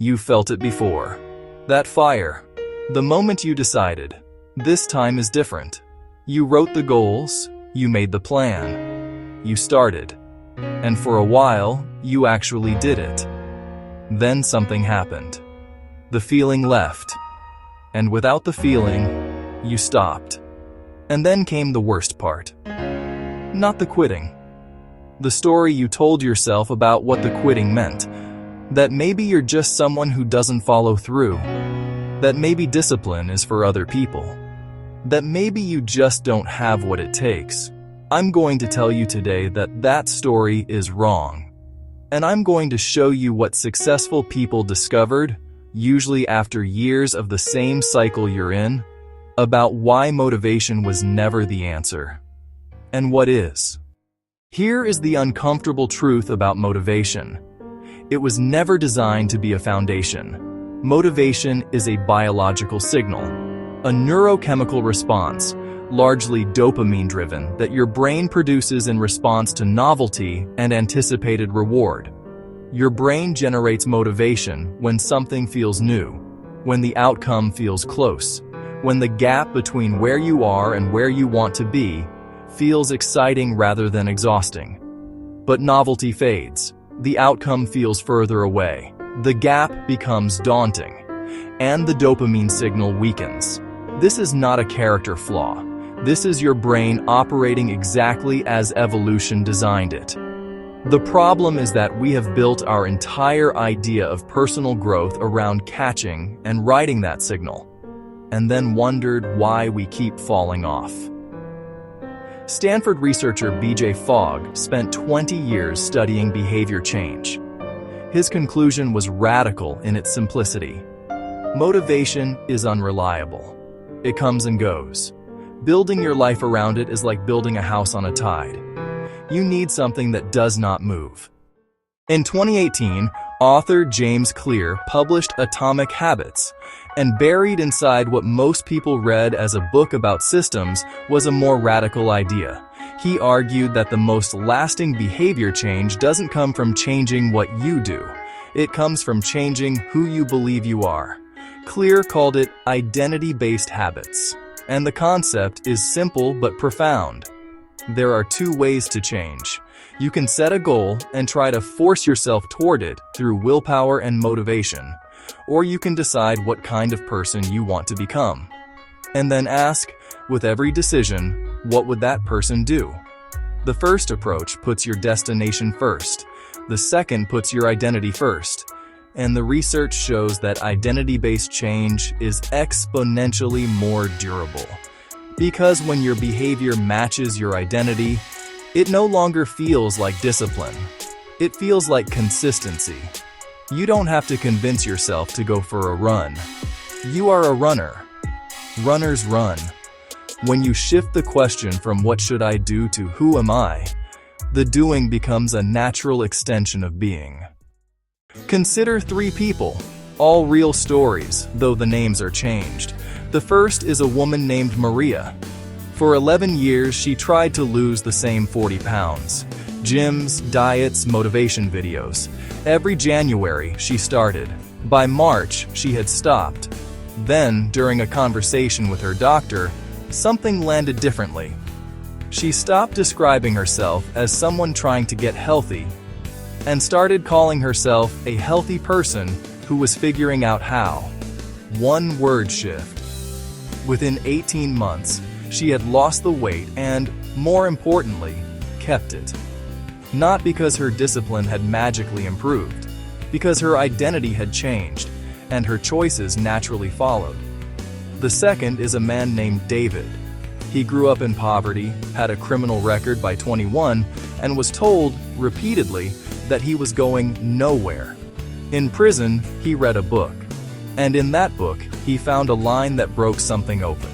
You felt it before. That fire. The moment you decided, this time is different. You wrote the goals, you made the plan. You started. And for a while, you actually did it. Then something happened. The feeling left. And without the feeling, you stopped. And then came the worst part. Not the quitting. The story you told yourself about what the quitting meant. That maybe you're just someone who doesn't follow through. That maybe discipline is for other people. That maybe you just don't have what it takes. I'm going to tell you today that that story is wrong. And I'm going to show you what successful people discovered, usually after years of the same cycle you're in, about why motivation was never the answer. And what is. Here is the uncomfortable truth about motivation. It was never designed to be a foundation. Motivation is a biological signal, a neurochemical response, largely dopamine-driven, that your brain produces in response to novelty and anticipated reward. Your brain generates motivation when something feels new, when the outcome feels close, when the gap between where you are and where you want to be feels exciting rather than exhausting. But novelty fades. The outcome feels further away. The gap becomes daunting, and the dopamine signal weakens. This is not a character flaw. This is your brain operating exactly as evolution designed it. The problem is that we have built our entire idea of personal growth around catching and riding that signal, and then wondered why we keep falling off. Stanford researcher B.J. Fogg spent 20 years studying behavior change. His conclusion was radical in its simplicity. Motivation is unreliable. It comes and goes. Building your life around it is like building a house on a tide. You need something that does not move. In 2018, author James Clear published Atomic Habits, and buried inside what most people read as a book about systems was a more radical idea. He argued that the most lasting behavior change doesn't come from changing what you do. It comes from changing who you believe you are. Clear called it identity-based habits. And the concept is simple but profound. There are two ways to change. You can set a goal and try to force yourself toward it through willpower and motivation, or you can decide what kind of person you want to become. And then ask, with every decision, what would that person do? The first approach puts your destination first. The second puts your identity first. And the research shows that identity-based change is exponentially more durable. Because when your behavior matches your identity, it no longer feels like discipline. It feels like consistency. You don't have to convince yourself to go for a run. You are a runner. Runners run. When you shift the question from what should I do to who am I, the doing becomes a natural extension of being. Consider three people, all real stories, though the names are changed. The first is a woman named Maria. For 11 years, she tried to lose the same 40 pounds. Gyms, diets, motivation videos. Every January, she started. By March, she had stopped. Then, during a conversation with her doctor, something landed differently. She stopped describing herself as someone trying to get healthy and started calling herself a healthy person who was figuring out how. One word shift. Within 18 months, she had lost the weight and, more importantly, kept it. Not because her discipline had magically improved, because her identity had changed, and her choices naturally followed. The second is a man named David. He grew up in poverty, had a criminal record by 21, and was told, repeatedly, that he was going nowhere. In prison, he read a book. And in that book, he found a line that broke something open.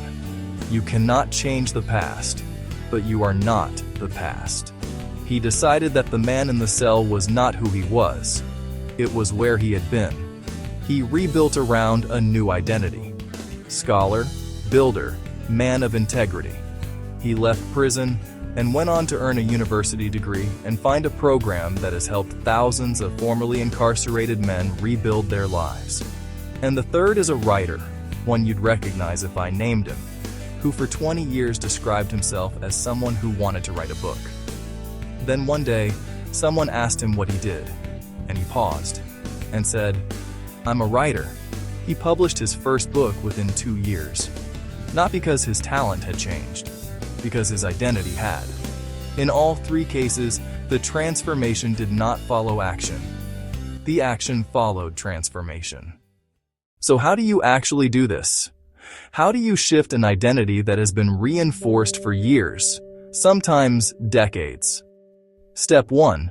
You cannot change the past, but you are not the past. He decided that the man in the cell was not who he was. It was where he had been. He rebuilt around a new identity. Scholar, builder, man of integrity. He left prison and went on to earn a university degree and find a program that has helped thousands of formerly incarcerated men rebuild their lives. And the third is a writer, one you'd recognize if I named him, who for 20 years described himself as someone who wanted to write a book. Then one day, someone asked him what he did, and he paused and said, "I'm a writer." He published his first book within 2 years, not because his talent had changed, because his identity had. In all 3 cases, the transformation did not follow action. The action followed transformation. So how do you actually do this? How do you shift an identity that has been reinforced for years, sometimes decades? Step 1.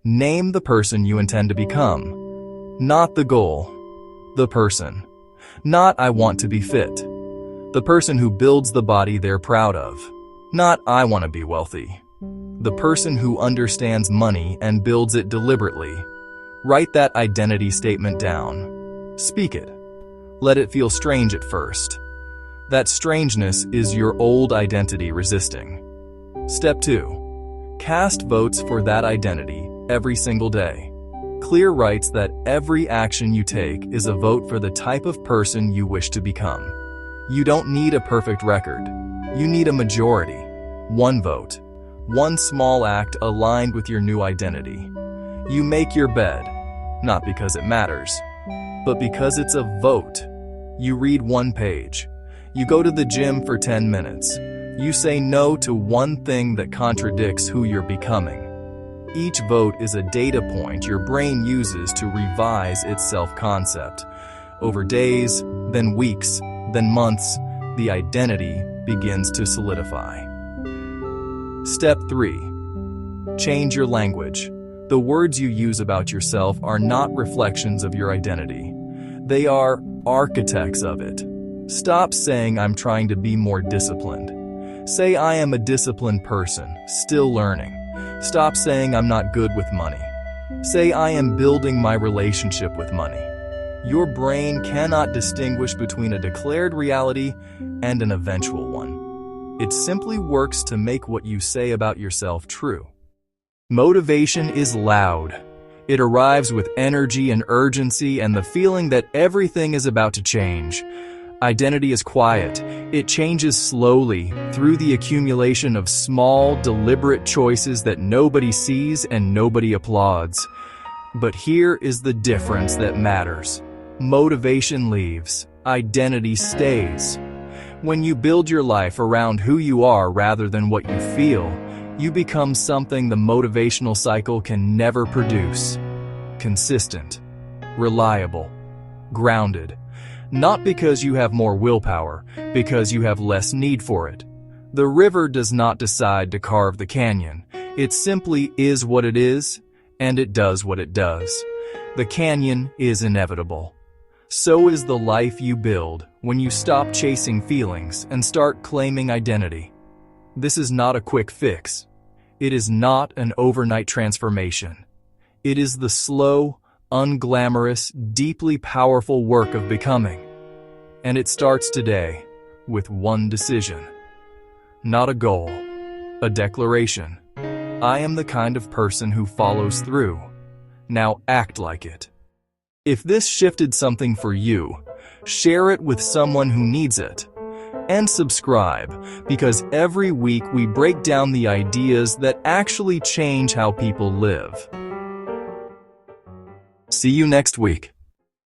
Name the person you intend to become. Not the goal. The person. Not "I want to be fit." The person who builds the body they're proud of. Not "I want to be wealthy." The person who understands money and builds it deliberately. Write that identity statement down. Speak it. Let it feel strange at first. That strangeness is your old identity resisting. Step 2. Cast votes for that identity every single day. Clear writes that every action you take is a vote for the type of person you wish to become. You don't need a perfect record. You need a majority. 1 vote. 1 small act aligned with your new identity. You make your bed, not because it matters, but because it's a vote. You read 1 page. You go to the gym for 10 minutes. You say no to 1 thing that contradicts who you're becoming. Each vote is a data point your brain uses to revise its self-concept. Over days, then weeks, then months, the identity begins to solidify. Step 3. Change your language. The words you use about yourself are not reflections of your identity. They are architects of it. Stop saying "I'm trying to be more disciplined." Say "I am a disciplined person, still learning." Stop saying "I'm not good with money." Say "I am building my relationship with money." Your brain cannot distinguish between a declared reality and an eventual one. It simply works to make what you say about yourself true. Motivation is loud. It arrives with energy and urgency and the feeling that everything is about to change. Identity is quiet. It changes slowly through the accumulation of small, deliberate choices that nobody sees and nobody applauds. But here is the difference that matters. Motivation leaves. Identity stays. When you build your life around who you are rather than what you feel, you become something the motivational cycle can never produce. Consistent, reliable, grounded. Not because you have more willpower, because you have less need for it. The river does not decide to carve the canyon. It simply is what it is, and it does what it does. The canyon is inevitable. So is the life you build when you stop chasing feelings and start claiming identity. This is not a quick fix. It is not an overnight transformation. It is the slow, unglamorous, deeply powerful work of becoming. And it starts today with 1 decision. Not a goal, a declaration. I am the kind of person who follows through. Now act like it. If this shifted something for you, share it with someone who needs it. And subscribe, because every week we break down the ideas that actually change how people live. See you next week.